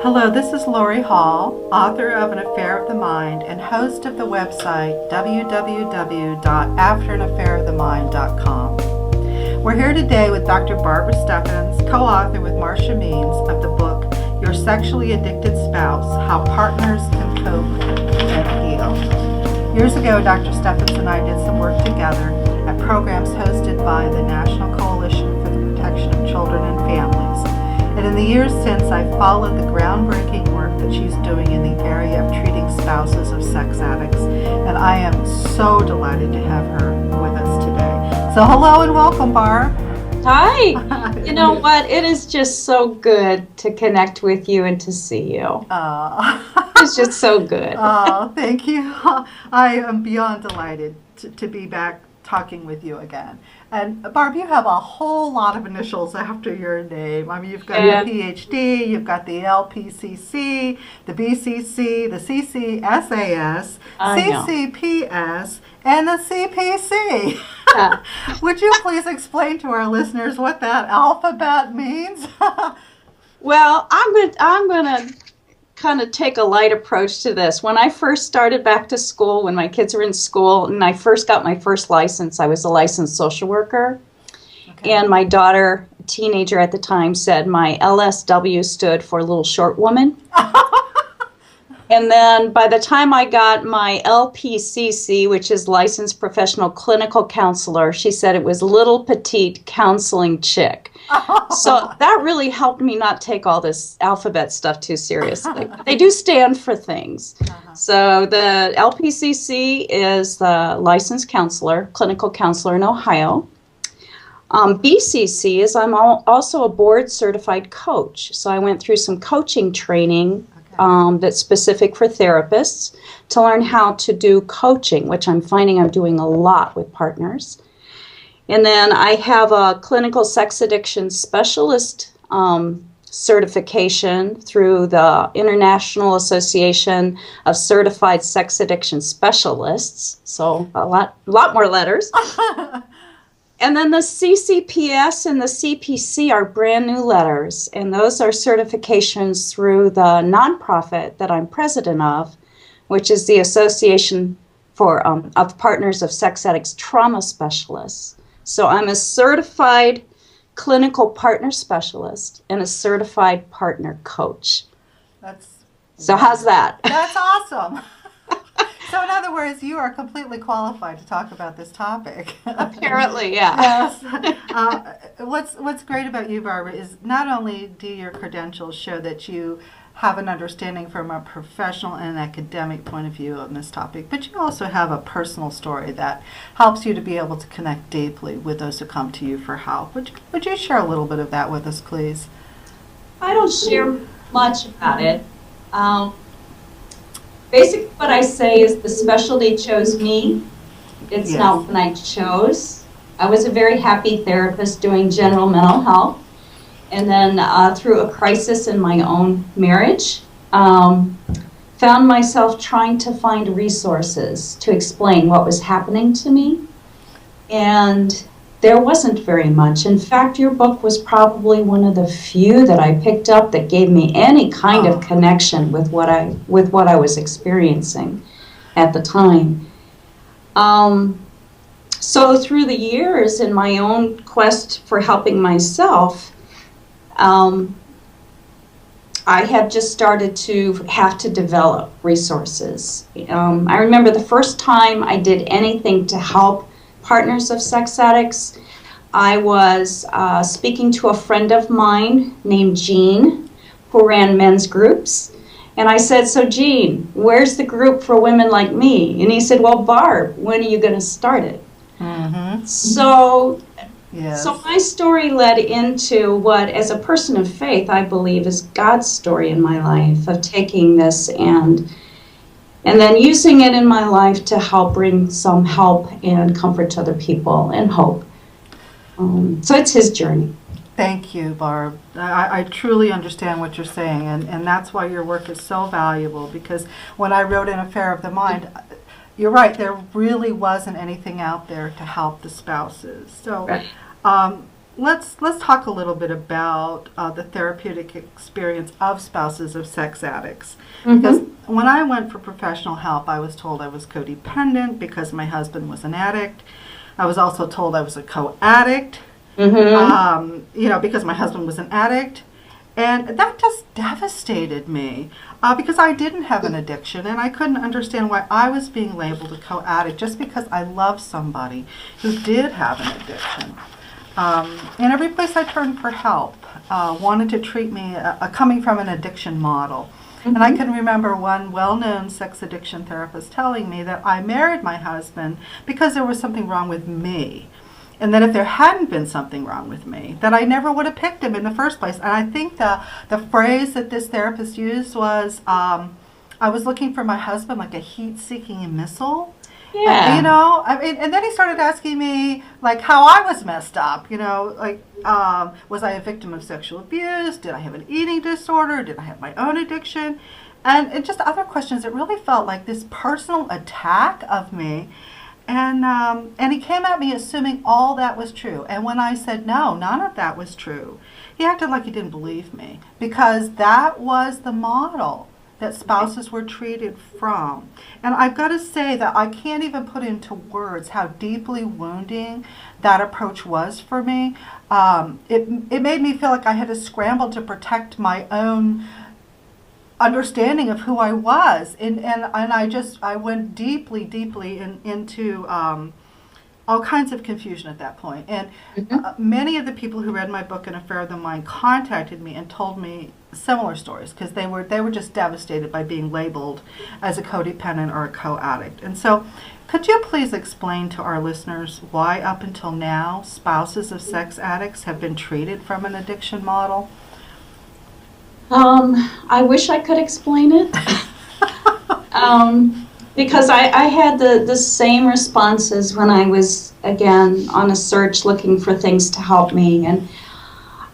Hello, this is Laurie Hall, author of An Affair of the Mind and host of the website www.afteranaffairofthemind.com. We're here today with Dr. Barbara Steffens, co-author with Marcia Means of the book Your Sexually Addicted Spouse, How Partners Can Cope and Heal. Years ago, Dr. Steffens and I did some work together at programs hosted by the National Coalition for the Protection of Children and Families. And in the years since, I've followed the groundbreaking work that she's doing in the area of treating spouses of sex addicts. And I am so delighted to have her with us today. So hello and welcome, Barb. Hi. You know what? It is just so good to connect with you and to see you. It's just so good. Oh, thank you. I am beyond delighted to be back talking with you again. And Barb, you have a whole lot of initials after your name. I mean, you've got the PhD, you've got the LPCC, the BCC, the CCSAS, CCPS, and the CPC. Yeah. Would you please explain to our listeners what that alphabet means? Well, I'm going to kind of take a light approach to this. When I first started back to school, when my kids were in school, and I first got my first license, I was a licensed social worker. Okay. And my daughter, a teenager at the time, said my LSW stood for Little Short Woman. And then by the time I got my LPCC, which is Licensed Professional Clinical Counselor, she said it was Little Petite Counseling Chick. So that really helped me not take all this alphabet stuff too seriously. They do stand for things. So the LPCC is the Licensed Counselor, Clinical Counselor in Ohio. BCC is I'm also a board certified coach. So I went through some coaching training that's specific for therapists to learn how to do coaching, which I'm finding I'm doing a lot with partners. And then I have a clinical sex addiction specialist certification through the International Association of Certified Sex Addiction Specialists. So a lot more letters. And then the CCPS and the CPC are brand new letters, and those are certifications through the nonprofit that I'm president of, which is the Association for of Partners of Sex Addicts Trauma Specialists. So I'm a certified clinical partner specialist and a certified partner coach. So how's that? That's awesome. So in other words, you are completely qualified to talk about this topic. Apparently, yeah. Yes. What's great about you, Barbara, is not only do your credentials show that you have an understanding from a professional and academic point of view on this topic, but you also have a personal story that helps you to be able to connect deeply with those who come to you for help. Would you share a little bit of that with us, please? I don't share much about it. Basically, what I say is the specialty chose me. It's not one I chose. I was a very happy therapist doing general mental health. And then through a crisis in my own marriage, found myself trying to find resources to explain what was happening to me. And there wasn't very much. In fact, your book was probably one of the few that I picked up that gave me any kind of connection with what I was experiencing at the time. So through the years in my own quest for helping myself, I had just started to have to develop resources. I remember the first time I did anything to help partners of sex addicts, I was speaking to a friend of mine named Jean, who ran men's groups. And I said, so Jean, where's the group for women like me? And he said, well, Barb, when are you going to start it? Mm-hmm. So my story led into what, as a person of faith, I believe is God's story in my life of taking this and then using it in my life to help bring some help and comfort to other people and hope. So it's his journey. Thank you, Barb. I truly understand what you're saying, and that's why your work is so valuable, because when I wrote An Affair of the Mind, you're right, there really wasn't anything out there to help the spouses. So let's talk a little bit about the therapeutic experience of spouses of sex addicts. Because when I went for professional help, I was told I was codependent because my husband was an addict. I was also told I was a co-addict, because my husband was an addict. And that just devastated me because I didn't have an addiction, and I couldn't understand why I was being labeled a co-addict just because I loved somebody who did have an addiction. And every place I turned for help wanted to treat me coming from an addiction model. And I can remember one well-known sex addiction therapist telling me that I married my husband because there was something wrong with me. And that if there hadn't been something wrong with me, that I never would have picked him in the first place. And I think the phrase that this therapist used was, I was looking for my husband like a heat-seeking missile. Yeah. And then he started asking me, like, how I was messed up, was I a victim of sexual abuse? Did I have an eating disorder? Did I have my own addiction? And just other questions. It really felt like this personal attack of me. And he came at me assuming all that was true. And when I said, no, none of that was true, he acted like he didn't believe me because that was the model that spouses were treated from. And I've got to say that I can't even put into words how deeply wounding that approach was for me. It made me feel like I had to scramble to protect my own understanding of who I was, and I went deeply into all kinds of confusion at that point. And many of the people who read my book, An Affair of the Mind, contacted me and told me similar stories because they were just devastated by being labeled as a codependent or a co-addict. And so, could you please explain to our listeners why up until now spouses of sex addicts have been treated from an addiction model? I wish I could explain it because I had the same responses when I was, again, on a search looking for things to help me. And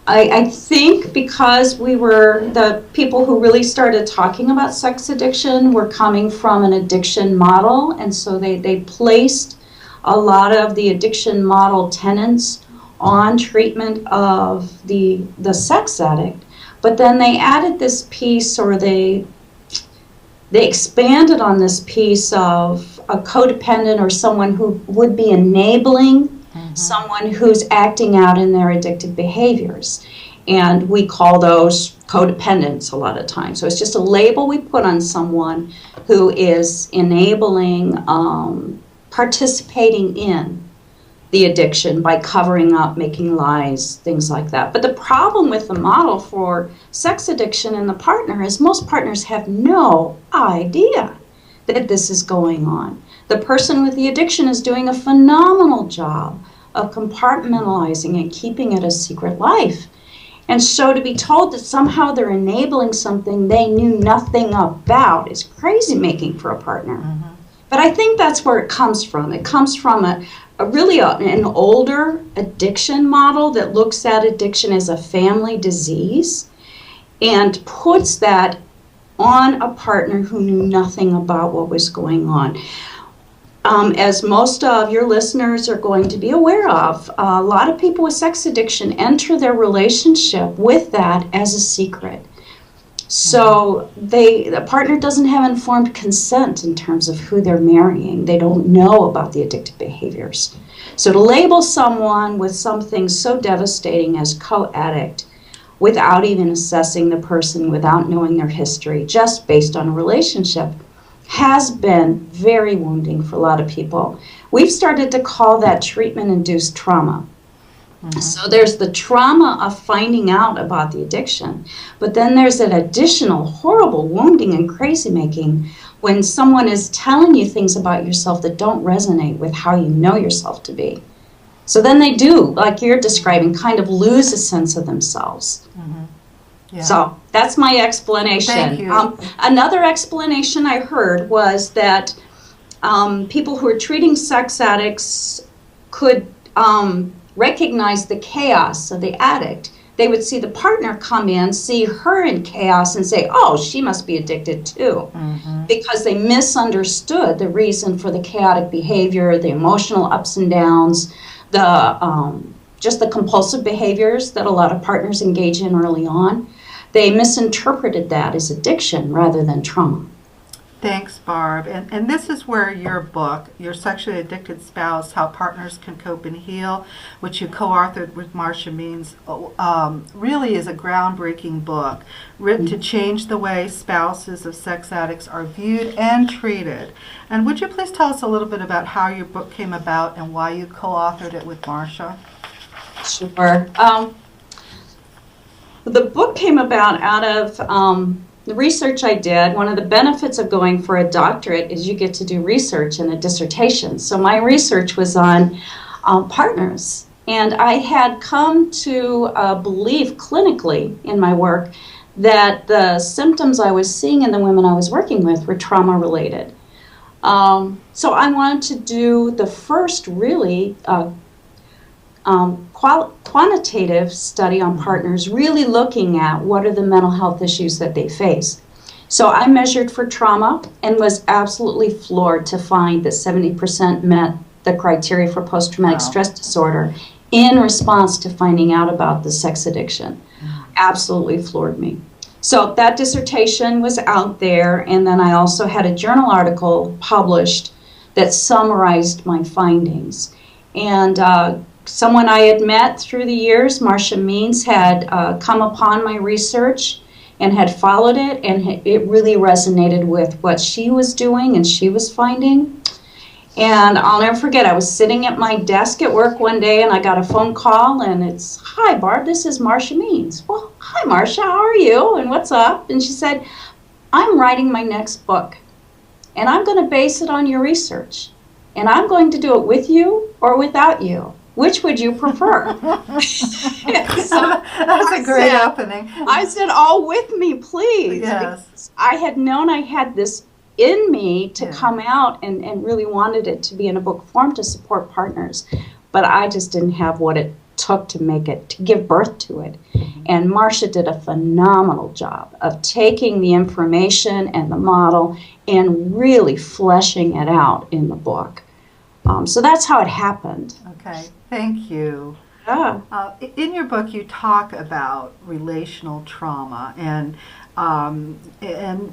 I think because we were the people who really started talking about sex addiction were coming from an addiction model, and so they placed a lot of the addiction model tenets on treatment of the sex addict. But then they added this piece, or they expanded on this piece of a codependent or someone who would be enabling someone who's acting out in their addictive behaviors. And we call those codependents a lot of times. So it's just a label we put on someone who is enabling, participating in the addiction by covering up, making lies, things like that. But the problem with the model for sex addiction and the partner is most partners have no idea that this is going on. The person with the addiction is doing a phenomenal job of compartmentalizing and keeping it a secret life. And so to be told that somehow they're enabling something they knew nothing about is crazy making for a partner. But I think that's where it comes from. It comes from an older addiction model that looks at addiction as a family disease and puts that on a partner who knew nothing about what was going on. As most of your listeners are going to be aware of, a lot of people with sex addiction enter their relationship with that as a secret. So the partner doesn't have informed consent in terms of who they're marrying. They don't know about the addictive behaviors. So to label someone with something so devastating as co-addict without even assessing the person, without knowing their history, just based on a relationship, has been very wounding for a lot of people. We've started to call that treatment-induced trauma. So there's the trauma of finding out about the addiction, but then there's an additional horrible wounding and crazy making when someone is telling you things about yourself that don't resonate with how you know yourself to be. So then they do, like you're describing, kind of lose a sense of themselves. Yeah. So that's my explanation. Thank you. Another explanation I heard was that people who are treating sex addicts could recognize the chaos of the addict. They would see the partner come in, see her in chaos, and say, oh, she must be addicted too. Because they misunderstood the reason for the chaotic behavior, the emotional ups and downs, the just the compulsive behaviors that a lot of partners engage in early on. They misinterpreted that as addiction rather than trauma. Thanks, Barb. And this is where your book, Your Sexually Addicted Spouse, How Partners Can Cope and Heal, which you co-authored with Marcia Means, really is a groundbreaking book written to change the way spouses of sex addicts are viewed and treated. And would you please tell us a little bit about how your book came about and why you co-authored it with Marcia? Sure. The book came about out of the research I did. One of the benefits of going for a doctorate is you get to do research in a dissertation. So my research was on partners. And I had come to believe clinically in my work that the symptoms I was seeing in the women I was working with were trauma related. So I wanted to do the first really quantitative study on partners, really looking at what are the mental health issues that they face. So I measured for trauma and was absolutely floored to find that 70% met the criteria for post-traumatic stress disorder in response to finding out about the sex addiction. Absolutely floored me. So that dissertation was out there, and then I also had a journal article published that summarized my findings. And someone I had met through the years, Marcia Means, had come upon my research and had followed it, and it really resonated with what she was doing and she was finding. And I'll never forget, I was sitting at my desk at work one day and I got a phone call, and it's, "Hi Barb, this is Marcia Means." "Well, hi Marcia, how are you? And what's up?" And she said, "I'm writing my next book and I'm going to base it on your research. And I'm going to do it with you or without you. Which would you prefer?" That's a great opening. I said, "Oh, with me, please." Yes. Because I had known I had this in me to come out and really wanted it to be in a book form to support partners. But I just didn't have what it took to make it, to give birth to it. And Marcia did a phenomenal job of taking the information and the model and really fleshing it out in the book. So that's how it happened. Okay, thank you. Yeah. In your book, you talk about relational trauma, and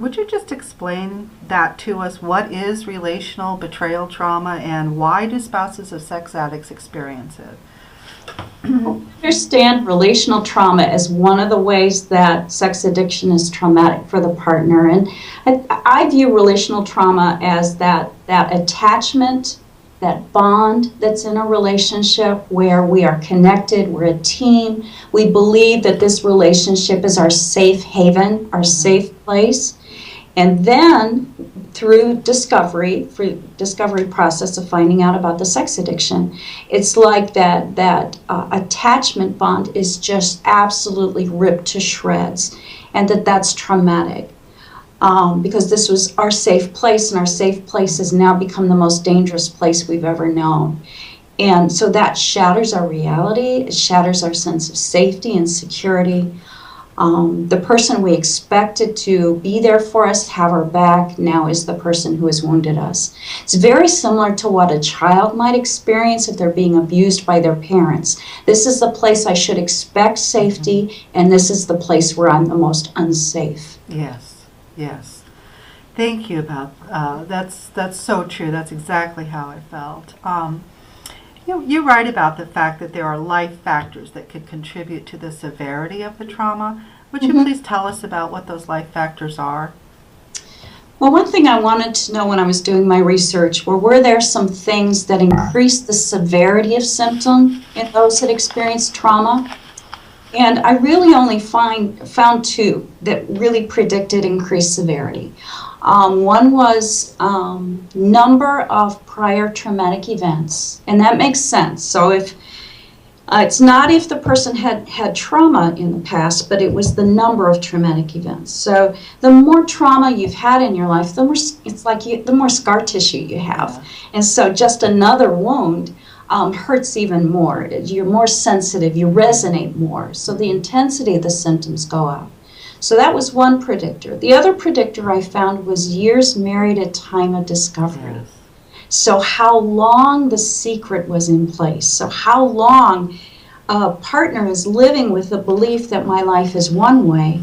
would you just explain that to us? What is relational betrayal trauma, and why do spouses of sex addicts experience it? Understand relational trauma as one of the ways that sex addiction is traumatic for the partner, and I view relational trauma as that attachment, that bond that's in a relationship where we are connected, we're a team. We believe that this relationship is our safe haven, our safe place. And then through discovery process of finding out about the sex addiction, it's like that attachment bond is just absolutely ripped to shreds, and that's traumatic. Because this was our safe place, and our safe place has now become the most dangerous place we've ever known. And so that shatters our reality, it shatters our sense of safety and security. The person we expected to be there for us, have our back, now is the person who has wounded us. It's very similar to what a child might experience if they're being abused by their parents. This is the place I should expect safety, and this is the place where I'm the most unsafe. Yes. Yes, thank you about that's so true. That's exactly how I felt. You write about the fact that there are life factors that could contribute to the severity of the trauma. Would you please tell us about what those life factors are? Well, one thing I wanted to know when I was doing my research were there some things that increased the severity of symptom in those that experienced trauma? And I really only found two that really predicted increased severity. One was number of prior traumatic events, and that makes sense. So if it's not if the person had trauma in the past, but it was the number of traumatic events. So the more trauma you've had in your life, the more scar tissue you have. And so just another wound hurts even more. You're more sensitive, you resonate more, so the intensity of the symptoms go up. So that was one predictor. The other predictor I found was years married at time of discovery. So how long the secret was in place, so how long a partner is living with the belief that my life is one way,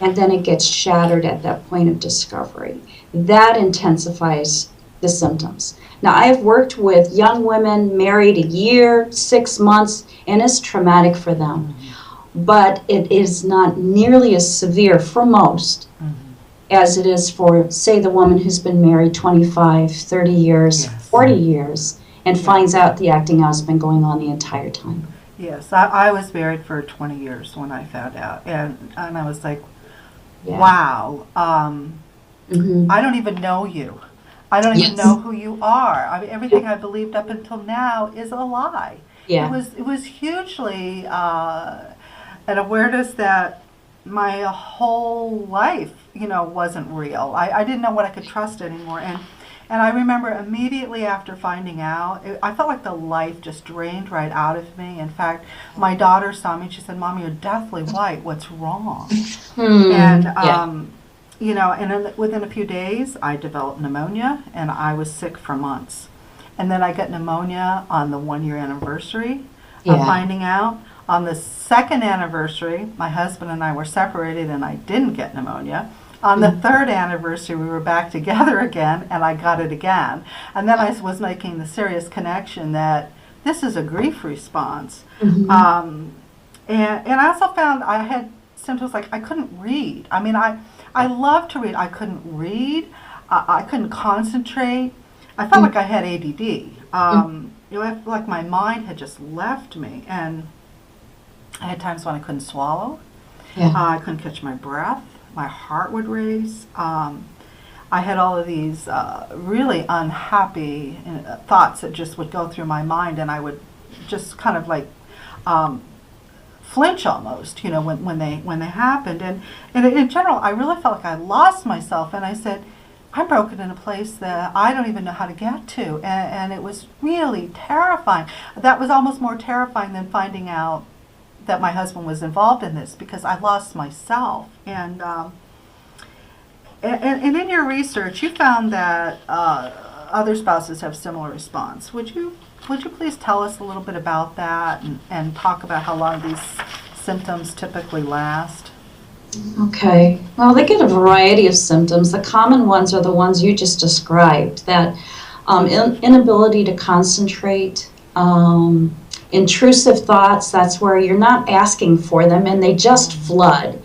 and then it gets shattered at that point of discovery. That intensifies the symptoms. Now, I have worked with young women married a year, 6 months, and it's traumatic for them. But it is not nearly as severe for most as it is for, say, the woman who's been married 25, 30 years, yes. 40 years, and finds out the acting out has been going on the entire time. Yes, I was married for 20 years when I found out, and I was like, wow, I don't even know you. I don't even know who you are. I mean, everything I believed up until now is a lie. Yeah. It was hugely an awareness that my whole life, wasn't real. I didn't know what I could trust anymore. And I remember immediately after finding out, I felt like the life just drained right out of me. In fact, my daughter saw me and she said, "Mom, you're deathly white. What's wrong?" And, and then within a few days, I developed pneumonia and I was sick for months. And then I got pneumonia on the 1-year anniversary of finding out. On the second anniversary, my husband and I were separated and I didn't get pneumonia. On the third anniversary, we were back together again, and I got it again. And then I was making the serious connection that this is a grief response. And I also found I had symptoms like I couldn't read. I mean, I love to read. I couldn't read. I couldn't concentrate. I felt like I had ADD. I felt like my mind had just left me. And I had times when I couldn't swallow. I couldn't catch my breath. My heart would race. I had all of these really unhappy thoughts that just would go through my mind, and I would just kind of like flinch almost, when they happened. And in general, I really felt like I lost myself, and I said, I'm broken in a place that I don't even know how to get to, and it was really terrifying. That was almost more terrifying than finding out that my husband was involved in this, because I lost myself. And in your research, you found that other spouses have similar response. Would you please tell us a little bit about that and talk about how long these symptoms typically last? Okay. Well, they get a variety of symptoms. The common ones are the ones you just described, that inability to concentrate, intrusive thoughts. That's where you're not asking for them and they just flood.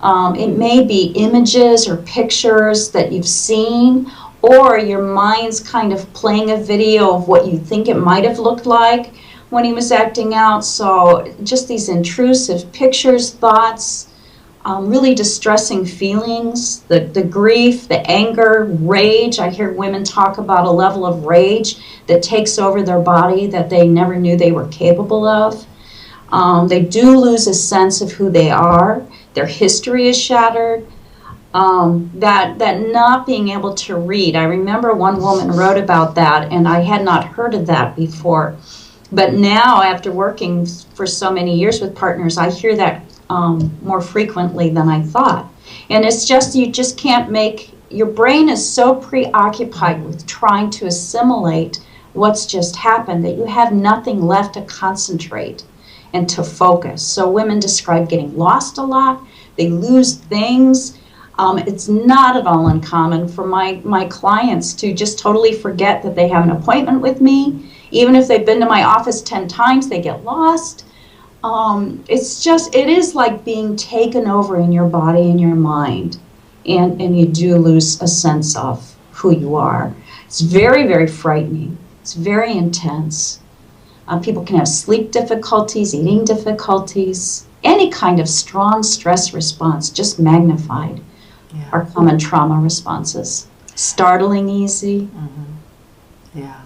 It may be images or pictures that you've seen, or your mind's kind of playing a video of what you think it might have looked like when he was acting out. So just these intrusive pictures, thoughts, really distressing feelings, the grief, the anger, rage. I hear women talk about a level of rage that takes over their body that they never knew they were capable of. They do lose a sense of who they are. Their history is shattered. That not being able to read. I remember one woman wrote about that, and I had not heard of that before. But now, after working for so many years with partners, I hear that more frequently than I thought. And it's just, you just can't your brain is so preoccupied with trying to assimilate what's just happened that you have nothing left to concentrate and to focus. So women describe getting lost a lot. They lose things. It's not at all uncommon for my clients to just totally forget that they have an appointment with me. Even if they've been to my office 10 times, they get lost. It is like being taken over in your body and your mind, and you do lose a sense of who you are. It's very, very frightening. It's very intense. People can have sleep difficulties, eating difficulties, any kind of strong stress response, just magnified, are common trauma responses. Startling easy. Yeah.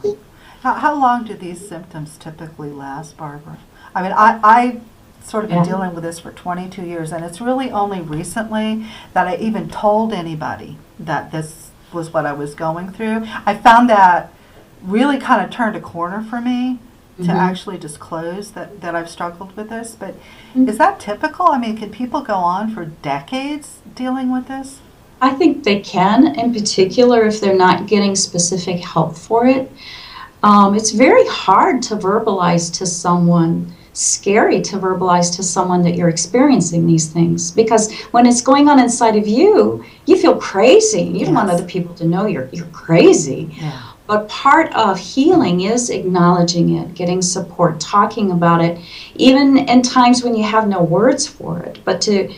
How long do these symptoms typically last, Barbara? I mean, I sort of been dealing with this for 22 years, and it's really only recently that I even told anybody that this was what I was going through. I found that really kind of turned a corner for me to actually disclose that I've struggled with this. But is that typical? I mean, can people go on for decades dealing with this? I think they can, in particular if they're not getting specific help for it. It's very hard to verbalize to someone scary to verbalize to someone that you're experiencing these things, because when it's going on inside of you, you feel crazy. You don't want other people to know you're crazy. Yeah. But part of healing is acknowledging it, getting support, talking about it, even in times when you have no words for it, but to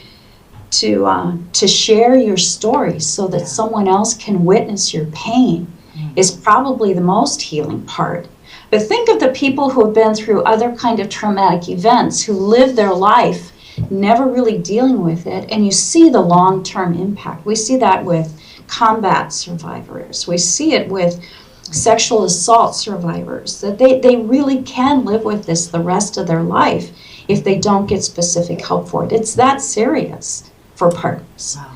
share your story so that someone else can witness your pain is probably the most healing part. But think of the people who have been through other kind of traumatic events, who live their life never really dealing with it, and you see the long-term impact. We see that with combat survivors. We see it with sexual assault survivors, that they really can live with this the rest of their life if they don't get specific help for it. It's that serious for partners. Wow.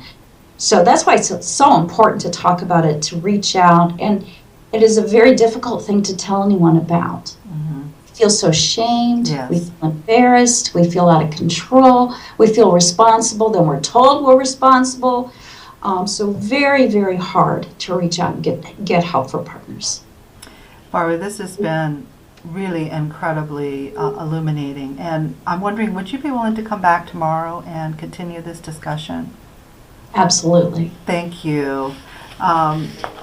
So that's why it's so important to talk about it, to reach out, and it is a very difficult thing to tell anyone about. We feel so shamed, we feel embarrassed, we feel out of control, we feel responsible, then we're told we're responsible. So very, very hard to reach out and get help for partners. Barbara, this has been really incredibly illuminating, and I'm wondering, would you be willing to come back tomorrow and continue this discussion? Absolutely. Thank you.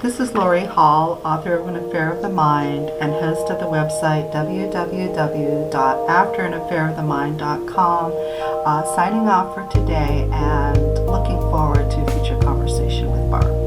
This is Laurie Hall, author of An Affair of the Mind and host of the website www.afteranaffairofthemind.com, signing off for today and looking forward to future conversation with Barb.